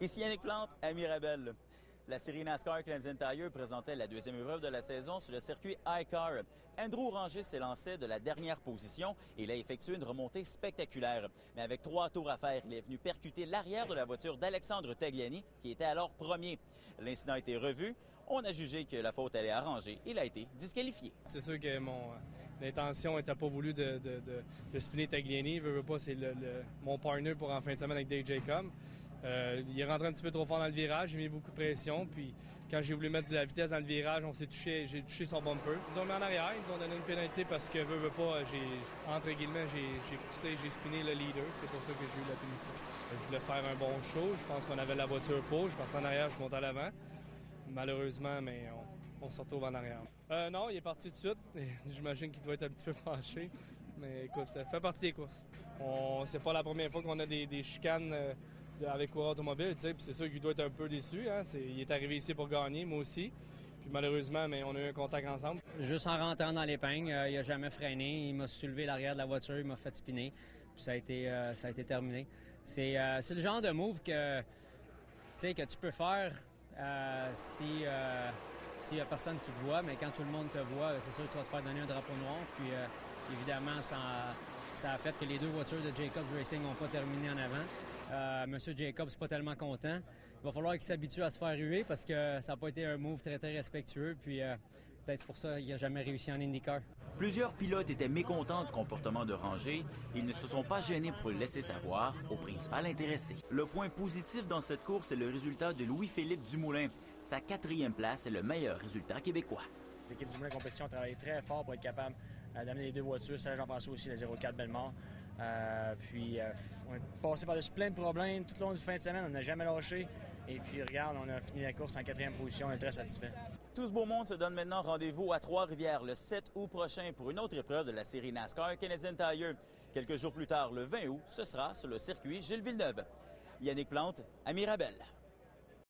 Ici Yannick Plante à Mirabel. La série NASCAR Canadian Tire présentait la deuxième épreuve de la saison sur le circuit iCar. Andrew Rangis s'est lancé de la dernière position et il a effectué une remontée spectaculaire. Mais avec 3 tours à faire, il est venu percuter l'arrière de la voiture d'Alexandre Tagliani, qui était alors premier. L'incident a été revu. On a jugé que la faute allait arranger. Il a été disqualifié. C'est sûr que mon intention n'était pas voulu de spinner Tagliani. Veux pas, c'est mon partner pour en fin de semaine avec Dave Jacob. Il est rentré un petit peu trop fort dans le virage, j'ai mis beaucoup de pression, puis quand j'ai voulu mettre de la vitesse dans le virage, j'ai touché son bumper. Ils nous ont mis en arrière, ils nous ont donné une pénalité parce que veux pas, entre guillemets, j'ai poussé, j'ai spiné le leader, c'est pour ça que j'ai eu la punition. Je voulais faire un bon show, je pense qu'on avait la voiture pour, je partais en arrière, je montais à l'avant. Malheureusement, mais on se retrouve en arrière. Non, il est parti tout de suite, j'imagine qu'il doit être un petit peu fâché, mais écoute, ça fait partie des courses. C'est pas la première fois qu'on a des chicanes avec Coureur Automobile, tu sais, puis c'est sûr qu'il doit être un peu déçu. Hein? Il est arrivé ici pour gagner, moi aussi. Puis malheureusement, mais on a eu un contact ensemble. Juste en rentrant dans l'épingle, il n'a jamais freiné. Il m'a soulevé l'arrière de la voiture, il m'a fait spinner. Puis ça a été terminé. C'est le genre de move que tu peux faire s'il n'y a personne qui te voit, mais quand tout le monde te voit, c'est sûr que tu vas te faire donner un drapeau noir. Puis évidemment, ça a fait que les 2 voitures de Jacobs Racing n'ont pas terminé en avant. Monsieur Jacobs n'est pas tellement content. Il va falloir qu'il s'habitue à se faire huer parce que ça n'a pas été un move très, très respectueux. Puis peut-être pour ça qu'il n'a jamais réussi en IndyCar. Plusieurs pilotes étaient mécontents du comportement de Rangis. Ils ne se sont pas gênés pour le laisser savoir au principal intéressé. Le point positif dans cette course est le résultat de Louis-Philippe Dumoulin. Sa 4e place est le meilleur résultat québécois. L'équipe du Moulin Compétition a travaillé très fort pour être capable d'amener les 2 voitures. C'est Jean-François aussi, la 04 Bellemare. On est passé par-dessus plein de problèmes tout au long du fin de semaine. On n'a jamais lâché. Et puis, regarde, on a fini la course en 4e position. On est très satisfait. Tout ce beau monde se donne maintenant rendez-vous à Trois-Rivières le 7 août prochain pour une autre épreuve de la série NASCAR Canadian Tire. Quelques jours plus tard, le 20 août, ce sera sur le circuit Gilles Villeneuve. Yannick Plante à Mirabel.